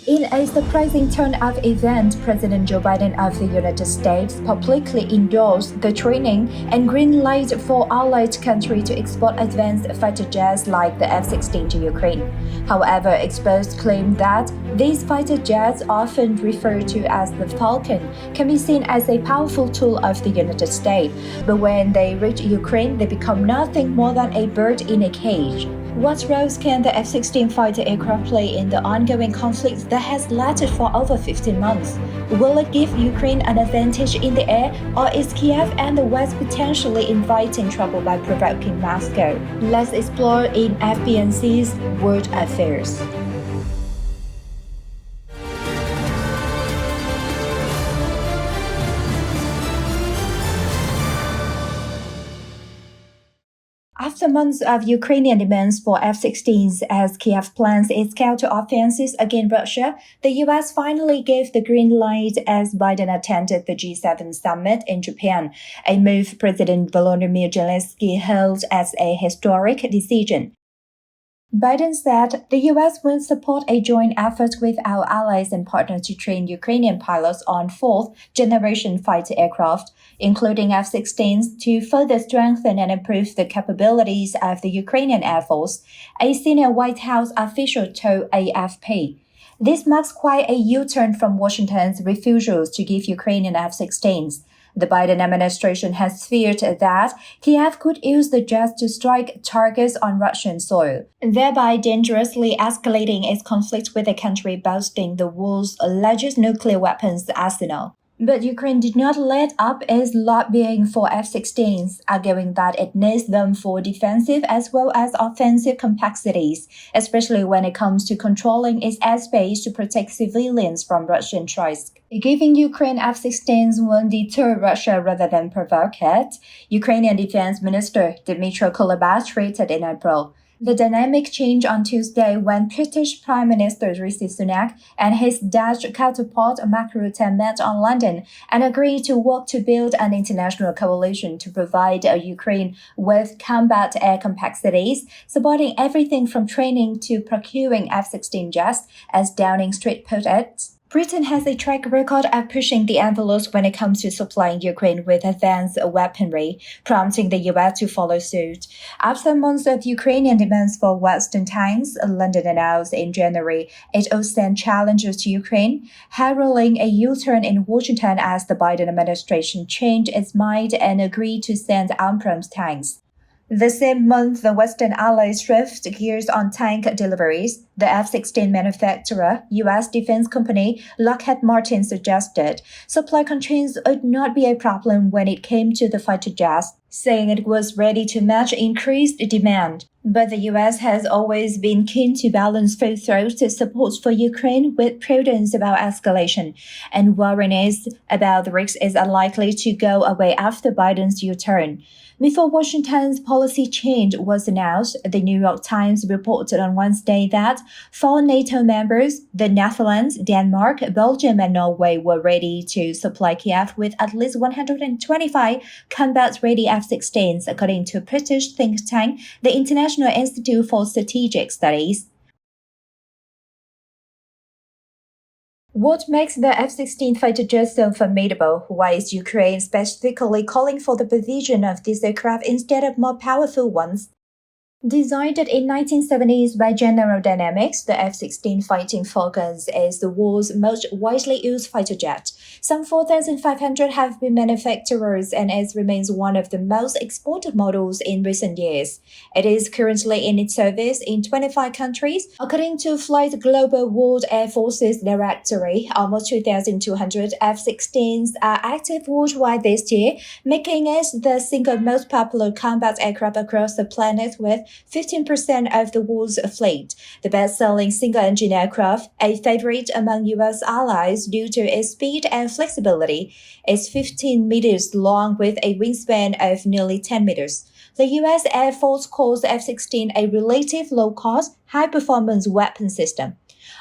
In a surprising turn of events, President Joe Biden of the United States publicly endorsed the training and green light for allied countries to export advanced fighter jets like the F-16 to Ukraine. However, experts claim that these fighter jets, often referred to as the Falcon, can be seen as a powerful tool of the United States, but when they reach Ukraine, they become nothing more than a bird in a cage. What roles can the F-16 fighter aircraft play in the ongoing conflict that has lasted for over 15 months? Will it give Ukraine an advantage in the air, or is Kyiv and the West potentially inviting trouble by provoking Moscow? Let's explore in FBNC's World Affairs. After months of Ukrainian demands for F-16s as Kyiv plans its counter-offensives against Russia, the U.S. finally gave the green light as Biden attended the G7 summit in Japan, a move President Volodymyr Zelensky hailed as a historic decision. Biden said the U.S. will support a joint effort with our allies and partners to train Ukrainian pilots on fourth-generation fighter aircraft, including F-16s, to further strengthen and improve the capabilities of the Ukrainian Air Force, a senior White House official told AFP. This marks quite a U-turn from Washington's refusals to give Ukrainian F-16s. The Biden administration has feared that Kyiv could use the jets to strike targets on Russian soil, thereby dangerously escalating its conflict with a country boasting the world's largest nuclear weapons arsenal. But Ukraine did not let up its lobbying for F-16s, arguing that it needs them for defensive as well as offensive complexities, especially when it comes to controlling its airspace to protect civilians from Russian strikes. Giving Ukraine F-16s will deter Russia rather than provoke it, Ukrainian Defense Minister Dmytro Kuleba tweeted in April. The dynamic changed on Tuesday when British Prime Minister Rishi Sunak and his Dutch counterpart Mark Rutte met on London and agreed to work to build an international coalition to provide Ukraine with combat air capacities, supporting everything from training to procuring F-16 jets, as Downing Street put it. Britain has a track record of pushing the envelopes when it comes to supplying Ukraine with advanced weaponry, prompting the U.S. to follow suit. After months of Ukrainian demands for Western tanks, London announced in January it would send challengers to Ukraine, heralding a U-turn in Washington as the Biden administration changed its mind and agreed to send Abrams tanks. The same month, the Western allies shift gears on tank deliveries. The F-16 manufacturer, U.S. defense company Lockheed Martin, suggested supply constraints would not be a problem when it came to the fighter jets, saying it was ready to match increased demand. But the U.S. has always been keen to balance full-throated support for Ukraine with prudence about escalation, and wariness about the risks is unlikely to go away after Biden's U-turn. Before Washington's policy change was announced, the New York Times reported on Wednesday that 4 NATO members, the Netherlands, Denmark, Belgium, and Norway, were ready to supply Kyiv with at least 125 combat-ready F-16s, according to British think tank, the International Institute for Strategic Studies. What makes the F-16 fighter jet so formidable? Why is Ukraine specifically calling for the provision of these aircraft instead of more powerful ones? Designed in 1970s by General Dynamics, the F-16 Fighting Falcons is the world's most widely used fighter jet. Some 4,500 have been manufacturers, and it remains one of the most exported models in recent years. It is currently in its service in 25 countries. According to Flight Global World Air Forces Directory, almost 2,200 F-16s are active worldwide this year, making it the single most popular combat aircraft across the planet with 15% of the world's fleet. The best-selling single-engine aircraft, a favorite among U.S. allies due to its speed and flexibility, is 15 meters long with a wingspan of nearly 10 meters. The U.S. Air Force calls F-16 a relative low-cost, high-performance weapon system.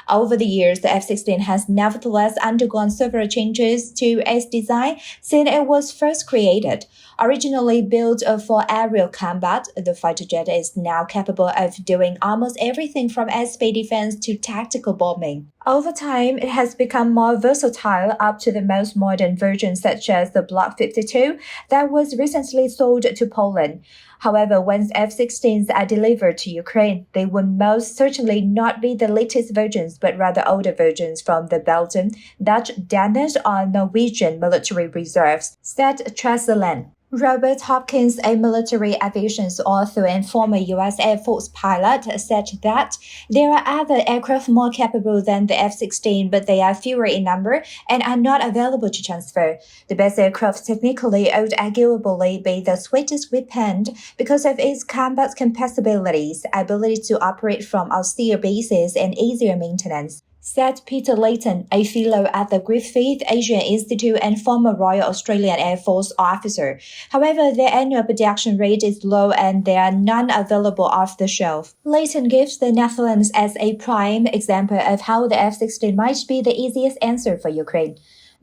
Over the years, the F-16 has nevertheless undergone several changes to its design since it was first created. Originally built for aerial combat, the fighter jet is now capable of doing almost everything from airspace defense to tactical bombing. Over time, it has become more versatile up to the most modern versions such as the Block 52 that was recently sold to Poland. However, once F-16s are delivered to Ukraine, they will most certainly not be the latest versions but rather older versions from the Belgian, Dutch, Danish, or Norwegian military reserves, said Tresseland. Robert Hopkins, a military aviation author and former U.S. Air Force pilot, said that there are other aircraft more capable than the F-16, but they are fewer in number and are not available to transfer. The best aircraft technically would arguably be the sweetest weapon because of its combat compatibilities, ability to operate from austere bases, and easier maintenance, said Peter Layton, a fellow at the Griffith Asian Institute and former Royal Australian Air Force officer. However, their annual production rate is low and there are none available off the shelf. Layton gives the Netherlands as a prime example of how the F-16 might be the easiest answer for Ukraine.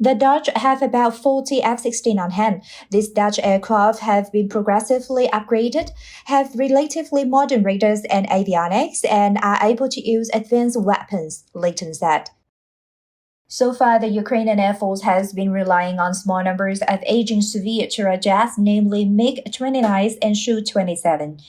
The Dutch have about 40 F-16 on hand. These Dutch aircraft have been progressively upgraded, have relatively modern radars and avionics, and are able to use advanced weapons, Layton said. So far, the Ukrainian Air Force has been relying on small numbers of aging Soviet-era jets, namely MiG-29s and Su-27.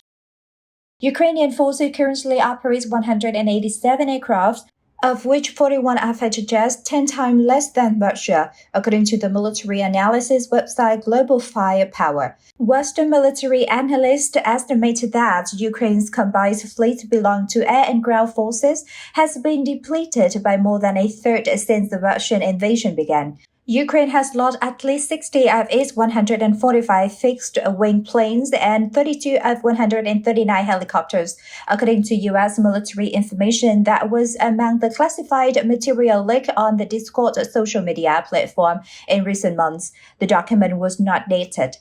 Ukrainian forces currently operate 187 aircraft, of which 41 are fighter jets, 10 times less than Russia, according to the military analysis website Global Firepower. Western military analysts estimated that Ukraine's combined fleet belonging to air and ground forces has been depleted by more than a third since the Russian invasion began. Ukraine has lost at least 60 of its 145 fixed-wing planes and 32 of 139 helicopters, according to U.S. military information that was among the classified material leaked on the Discord social media platform in recent months. The document was not dated.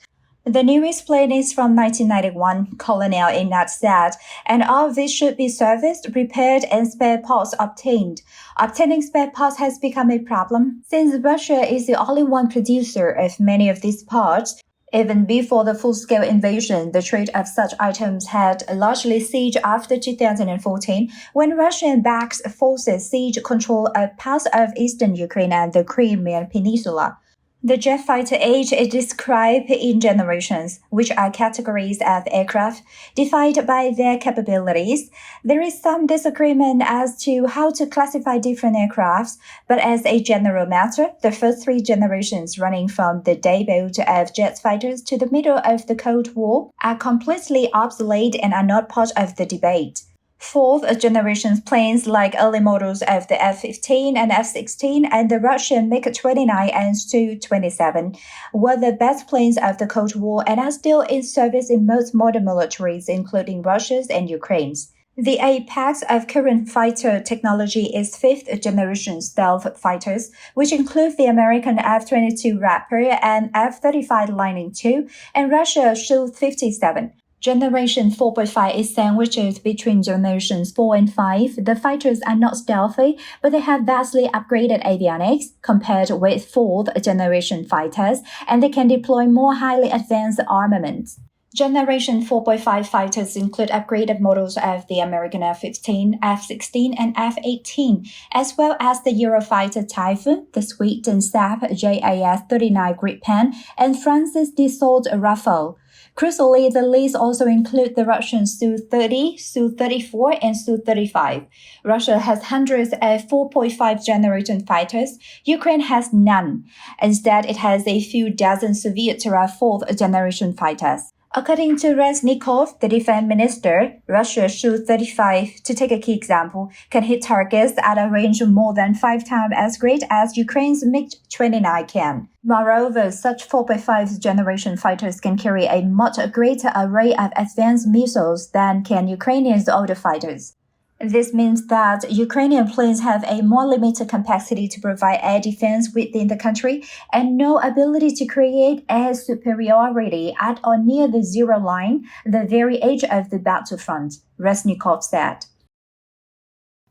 The newest plane is from 1991, Colonel Ignat said, and all of this should be serviced, repaired, and spare parts obtained. Obtaining spare parts has become a problem, since Russia is the only one producer of many of these parts. Even before the full-scale invasion, the trade of such items had largely ceased after 2014, when Russian-backed forces seized control of parts of eastern Ukraine and the Crimean Peninsula. The jet fighter age is described in generations, which are categories of aircraft defined by their capabilities. There is some disagreement as to how to classify different aircrafts, but as a general matter, the first three generations running from the debut of jet fighters to the middle of the Cold War are completely obsolete and are not part of the debate. Fourth-generation planes like early models of the F-15 and F-16 and the Russian MiG-29 and Su-27 were the best planes of the Cold War and are still in service in most modern militaries, including Russia's and Ukraine's. The apex of current fighter technology is fifth-generation stealth fighters, which include the American F-22 Raptor and F-35 Lightning II and Russia's Su-57. Generation 4.5 is sandwiched between generations 4 and 5. The fighters are not stealthy, but they have vastly upgraded avionics compared with fourth-generation fighters, and they can deploy more highly advanced armaments. Generation 4.5 fighters include upgraded models of the American F-15, F-16, and F-18, as well as the Eurofighter Typhoon, the Sweden Saab JAS-39 Gripen, and France's Dassault Rafale. Crucially, the list also includes the Russian Su-30, Su-34, and Su-35. Russia has hundreds of 4.5 generation fighters. Ukraine has none. Instead, it has a few dozen Soviet-era fourth-generation fighters. According to Reznikov, the defense minister, Russia's Su-35, to take a key example, can hit targets at a range more than 5 times as great as Ukraine's MiG-29 can. Moreover, such 4.5 generation fighters can carry a much greater array of advanced missiles than can Ukrainians' older fighters. This means that Ukrainian planes have a more limited capacity to provide air defense within the country and no ability to create air superiority at or near the zero line, the very edge of the battlefront, Reznikov said.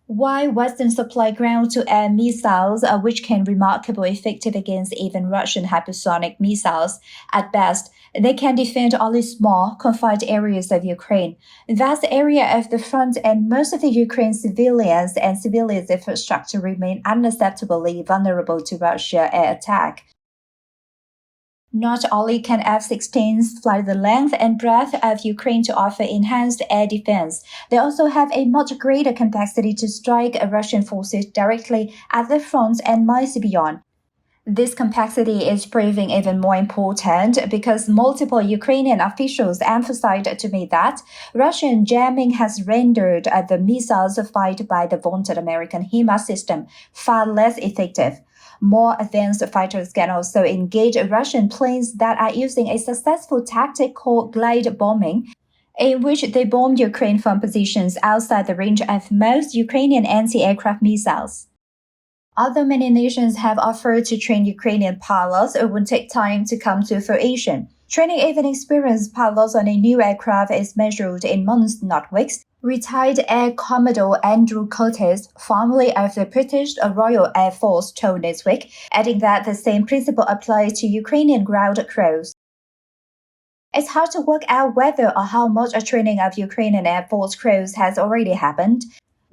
While Western supply ground-to-air missiles, which can remarkably effective against even Russian hypersonic missiles, at best, They can defend only small, confined areas of Ukraine. Vast area of the front and most of the Ukraine civilians and civilians' infrastructure remain unacceptably vulnerable to Russian air attack. Not only can F-16s fly the length and breadth of Ukraine to offer enhanced air defense, they also have a much greater capacity to strike Russian forces directly at the front and miles beyond. This complexity is proving even more important because multiple Ukrainian officials emphasized to me that Russian jamming has rendered the missiles fired by the vaunted American HIMARS system far less effective. More advanced fighters can also engage Russian planes that are using a successful tactic called glide bombing, in which they bomb Ukraine from positions outside the range of most Ukrainian anti-aircraft missiles. Although many nations have offered to train Ukrainian pilots, it would take time to come to fruition. Training even experienced pilots on a new aircraft is measured in months, not weeks. Retired Air Commodore Andrew Curtis, formerly of the British Royal Air Force, told this week, adding that the same principle applies to Ukrainian ground crews. It's hard to work out whether or how much a training of Ukrainian Air Force crews has already happened.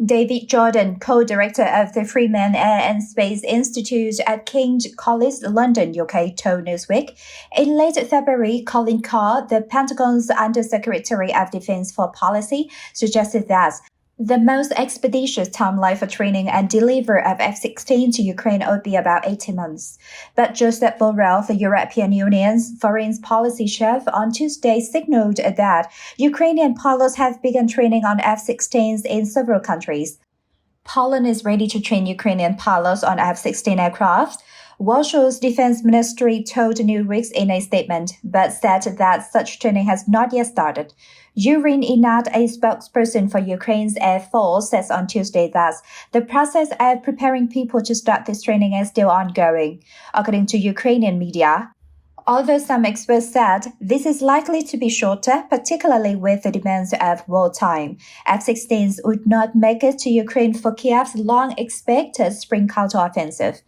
David Jordan, co-director of the Freeman Air and Space Institute at King's College London, UK, told Newsweek. In late February, Colin Carr, the Pentagon's Undersecretary of Defense for Policy, suggested that the most expeditious timeline for training and delivery of F-16 to Ukraine would be about 18 months. But Joseph Borrell, the European Union's foreign policy chief, on Tuesday signaled that Ukrainian pilots have begun training on F-16s in several countries. Poland is ready to train Ukrainian pilots on F-16 aircraft. Warsaw's defense ministry told Newsweek in a statement, but said that such training has not yet started. Yurin Inat, a spokesperson for Ukraine's Air Force, says on Tuesday that the process of preparing people to start this training is still ongoing. According to Ukrainian media, although some experts said this is likely to be shorter, particularly with the demands of wartime, F-16s would not make it to Ukraine for Kyiv's long-expected spring counteroffensive.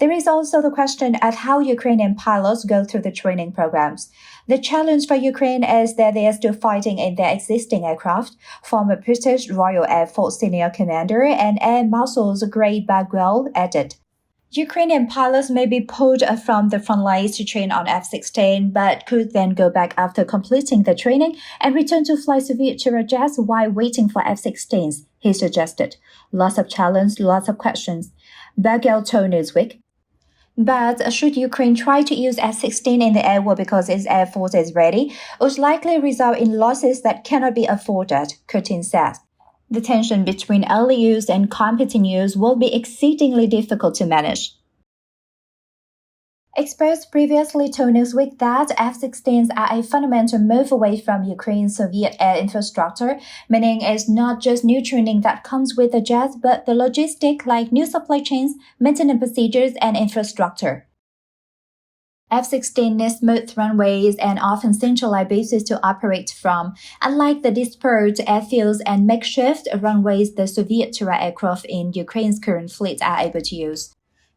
There is also the question of how Ukrainian pilots go through the training programs. The challenge for Ukraine is that they are still fighting in their existing aircraft, former British Royal Air Force senior commander and Air Marshals Gray Bagwell added. Ukrainian pilots may be pulled from the front lines to train on F-16, but could then go back after completing the training and return to fly Soviet jets while waiting for F-16s, he suggested. Lots of challenge, lots of questions. Bagwell told Newsweek. But should Ukraine try to use F-16 in the air war because its air force is ready, it would likely result in losses that cannot be afforded, Putin said. The tension between early use and competent use will be exceedingly difficult to manage. Experts previously told Newsweek that F-16s are a fundamental move away from Ukraine's Soviet air infrastructure, meaning it's not just new training that comes with the jets, but the logistic like new supply chains, maintenance procedures, and infrastructure. F-16 needs smooth runways and often centralized bases to operate from, unlike the dispersed airfields and makeshift runways the Soviet-era aircraft in Ukraine's current fleet are able to use.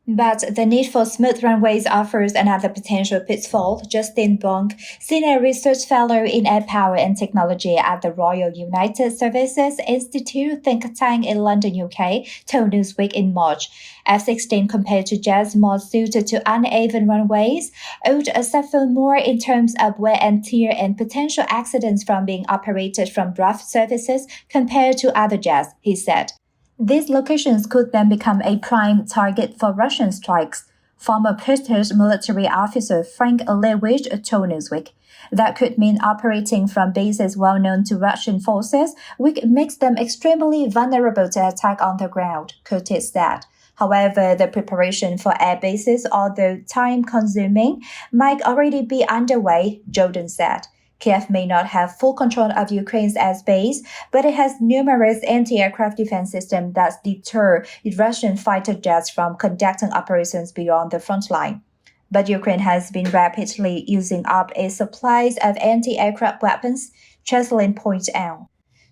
But the need for smooth runways offers another potential pitfall. Justin Bonk, senior research fellow in air power and technology at the Royal United Services Institute think tank in London, UK, told Newsweek in March. F-16 compared to jets more suited to uneven runways would suffer more in terms of wear and tear and potential accidents from being operated from rough surfaces compared to other jets, he said. These locations could then become a prime target for Russian strikes, former British military officer Frank Lewis told Newsweek. That could mean operating from bases well known to Russian forces, which makes them extremely vulnerable to attack on the ground, Curtis said. However, the preparation for air bases, although time-consuming, might already be underway, Jordan said. Kyiv may not have full control of Ukraine's airspace, but it has numerous anti-aircraft defense systems that deter Russian fighter jets from conducting operations beyond the front line. But Ukraine has been rapidly using up its supplies of anti-aircraft weapons, Cheslin pointed out.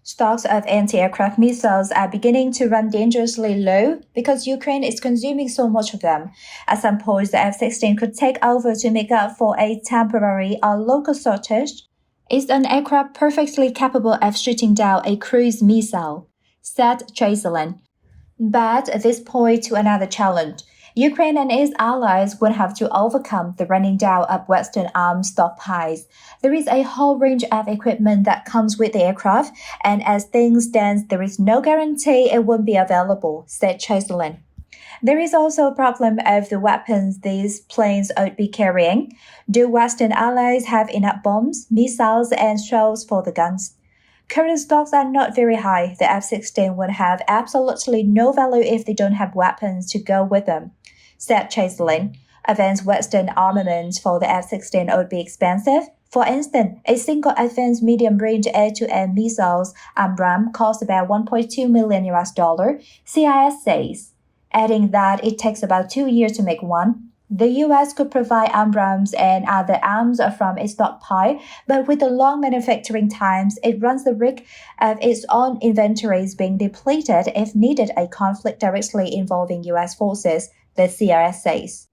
Stocks of anti-aircraft missiles are beginning to run dangerously low because Ukraine is consuming so much of them. At some point, the F-16 could take over to make up for a temporary or local shortage. Is an aircraft perfectly capable of shooting down a cruise missile, said Chancellor. But this points to another challenge. Ukraine and its allies would have to overcome the running down of Western arms stockpiles. There is a whole range of equipment that comes with the aircraft, and as things stand, there is no guarantee it won't be available, said Chancellor. There is also a problem of the weapons these planes would be carrying. Do Western allies have enough bombs, missiles, and shells for the guns? Current stocks are not very high. The F-16 would have absolutely no value if they don't have weapons to go with them, said Chancellor. Advanced Western armaments for the F-16 would be expensive. For instance, a single advanced medium-range air-to-air missiles AMRAAM costs about $1.2 million, CIS says, adding that it takes about 2 years to make one. The U.S. could provide AMRAAMs and other arms from its stockpile, but with the long manufacturing times, it runs the risk of its own inventories being depleted if needed a conflict directly involving U.S. forces, the CRS says.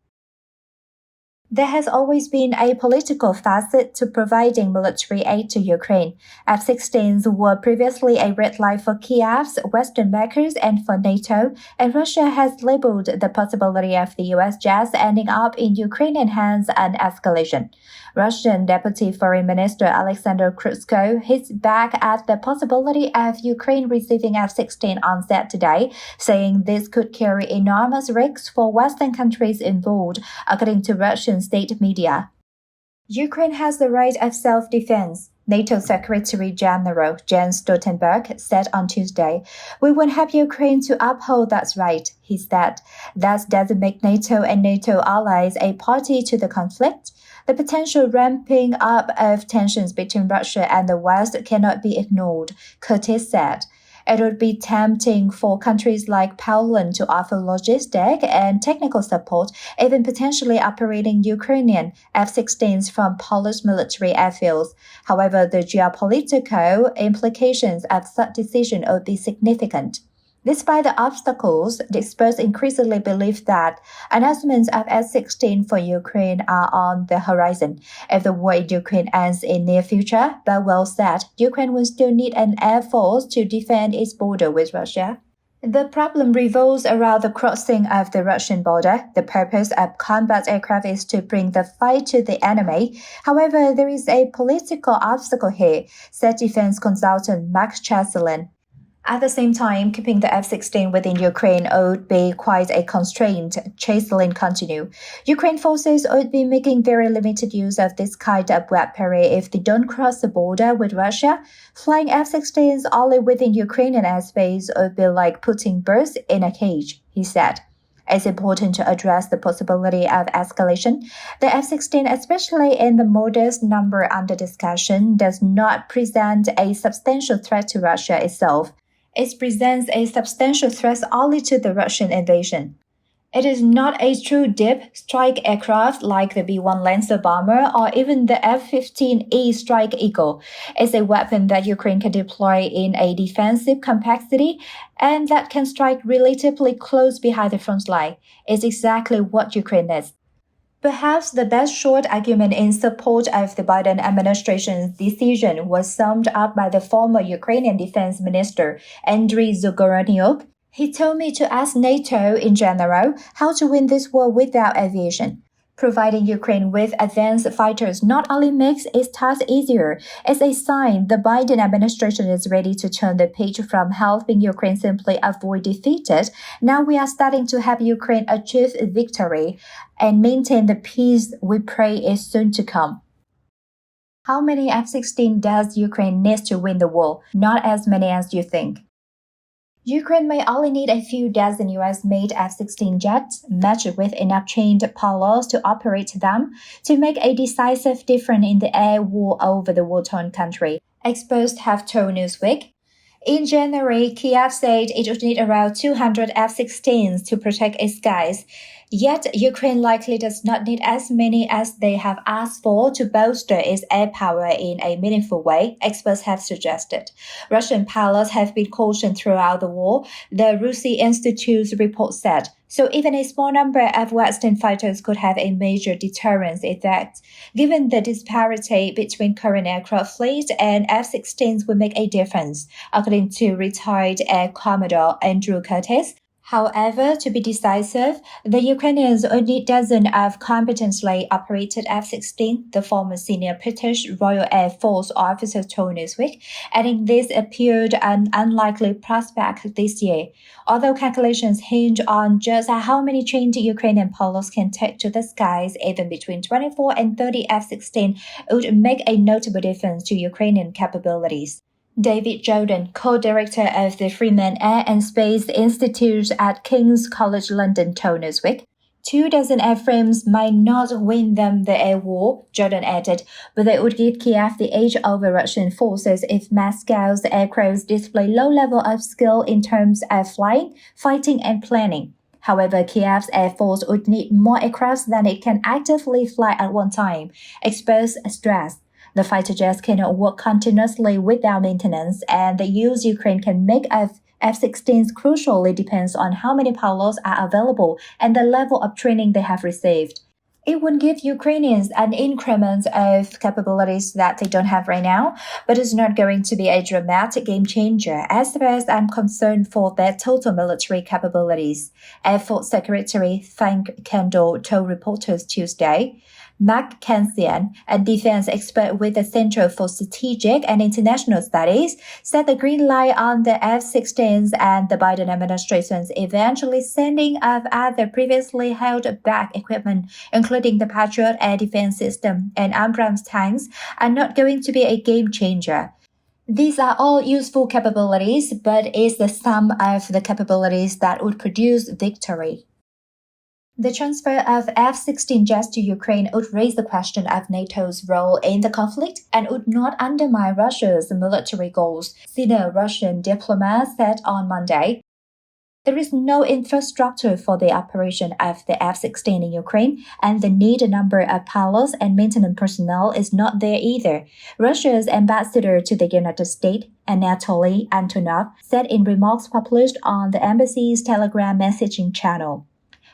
There has always been a political facet to providing military aid to Ukraine. F-16s were previously a red line for Kyiv's Western backers and for NATO, and Russia has labeled the possibility of the U.S. jets ending up in Ukrainian hands an escalation. Russian Deputy Foreign Minister Alexander Krytsko hits back at the possibility of Ukraine receiving F-16 on Saturday, saying this could carry enormous risks for Western countries involved, according to Russian state media. Ukraine has the right of self-defense, NATO Secretary General Jens Stoltenberg said on Tuesday. We will help Ukraine to uphold that right, he said. That doesn't make NATO and NATO allies a party to the conflict. The potential ramping up of tensions between Russia and the West cannot be ignored, Curtis said. It would be tempting for countries like Poland to offer logistic and technical support, even potentially operating Ukrainian F-16s from Polish military airfields. However, the geopolitical implications of such decision would be significant. Despite the obstacles, the experts increasingly believe that announcements of F-16 for Ukraine are on the horizon. If the war in Ukraine ends in near future, Bellwell said, Ukraine will still need an air force to defend its border with Russia. The problem revolves around the crossing of the Russian border. The purpose of combat aircraft is to bring the fight to the enemy. However, there is a political obstacle here, said defense consultant Mark Chancellor. At the same time, keeping the F-16 within Ukraine would be quite a constraint, Chancellor continued. Ukraine forces would be making very limited use of this kind of weaponry if they don't cross the border with Russia. Flying F-16s only within Ukrainian airspace would be like putting birds in a cage, he said. It's important to address the possibility of escalation. The F-16, especially in the modest number under discussion, does not present a substantial threat to Russia itself. It presents a substantial threat only to the Russian invasion. It is not a true deep strike aircraft like the B-1 Lancer bomber or even the F-15E Strike Eagle. It's a weapon that Ukraine can deploy in a defensive capacity and that can strike relatively close behind the front line. It's exactly what Ukraine needs. Perhaps the best short argument in support of the Biden administration's decision was summed up by the former Ukrainian defense minister, Andriy Zagoranyuk. He told me to ask NATO in general how to win this war without aviation. Providing Ukraine with advanced fighters not only makes its task easier, it's a sign the Biden administration is ready to turn the page from helping Ukraine simply avoid defeat. Now we are starting to help Ukraine achieve victory and maintain the peace we pray is soon to come. How many F-16 does Ukraine need to win the war? Not as many as you think. Ukraine may only need a few dozen US-made F-16 jets, matched with enough trained pilots to operate them, to make a decisive difference in the air war over the war-torn country, experts have told Newsweek. In January, Kyiv said it would need around 200 F-16s to protect its skies. Yet, Ukraine likely does not need as many as they have asked for to bolster its air power in a meaningful way, experts have suggested. Russian pilots have been cautioned throughout the war, the Rusi Institute's report said. So even a small number of Western fighters could have a major deterrence effect. Given the disparity between current aircraft fleet and F-16s will make a difference, according to retired Air Commodore Andrew Curtis. However, to be decisive, the Ukrainians only need dozens of competently operated F-16, the former senior British Royal Air Force officer told Newsweek, adding this appeared an unlikely prospect this year. Although calculations hinge on just how many trained Ukrainian pilots can take to the skies, even between 24 and 30 F-16 would make a notable difference to Ukrainian capabilities. David Jordan, co-director of the Freeman Air and Space Institute at King's College London, told Newsweek. 24 airframes might not win them the air war, Jordan added, but they would give Kyiv the edge over Russian forces if Moscow's aircraft display low level of skill in terms of flying, fighting, and planning. However, Kyiv's air force would need more aircraft than it can actively fly at one time, experts stressed. The fighter jets cannot work continuously without maintenance, and the use Ukraine can make of F-16s crucially depends on how many pilots are available and the level of training they have received. It would give Ukrainians an increment of capabilities that they don't have right now, but it's not going to be a dramatic game changer as far as I'm concerned for their total military capabilities, Air Force Secretary Frank Kendall told reporters Tuesday. Mark Kansian, a defense expert with the Center for Strategic and International Studies, said the green light on the F-16s and the Biden administration's eventually sending of other previously held back equipment, including the Patriot air defense system and Abrams tanks, are not going to be a game changer. These are all useful capabilities, but it's the sum of the capabilities that would produce victory. The transfer of F-16 jets to Ukraine would raise the question of NATO's role in the conflict and would not undermine Russia's military goals, senior Russian diplomats said on Monday. There is no infrastructure for the operation of the F-16 in Ukraine, and the needed number of pilots and maintenance personnel is not there either, Russia's ambassador to the United States, Anatoly Antonov, said in remarks published on the embassy's Telegram messaging channel.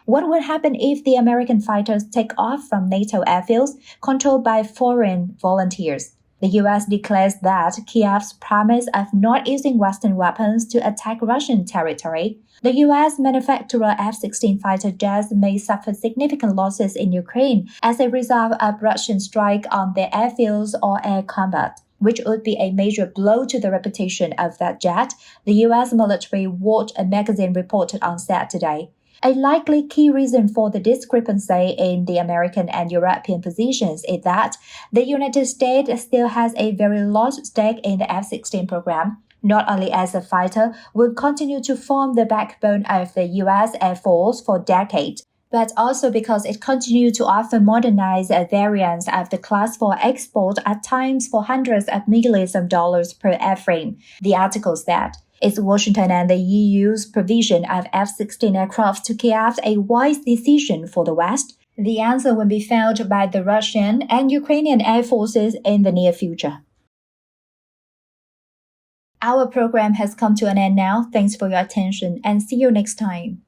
What would happen if the American fighters take off from NATO airfields controlled by foreign volunteers? The U.S. declares that Kyiv's promise of not using Western weapons to attack Russian territory. The U.S. manufacturer F-16 fighter jets may suffer significant losses in Ukraine as a result of Russian strike on their airfields or air combat, which would be a major blow to the reputation of that jet, the U.S. Military Watch magazine reported on Saturday. A likely key reason for the discrepancy in the American and European positions is that the United States still has a very large stake in the F-16 program, not only as a fighter will continue to form the backbone of the U.S. Air Force for decades, but also because it continues to offer modernized variants of the Class 4 export at times for hundreds of millions of dollars per airframe, the article said. Is Washington and the EU's provision of F-16 aircraft to Kyiv a wise decision for the West? The answer will be found by the Russian and Ukrainian air forces in the near future. Our program has come to an end now. Thanks for your attention and see you next time.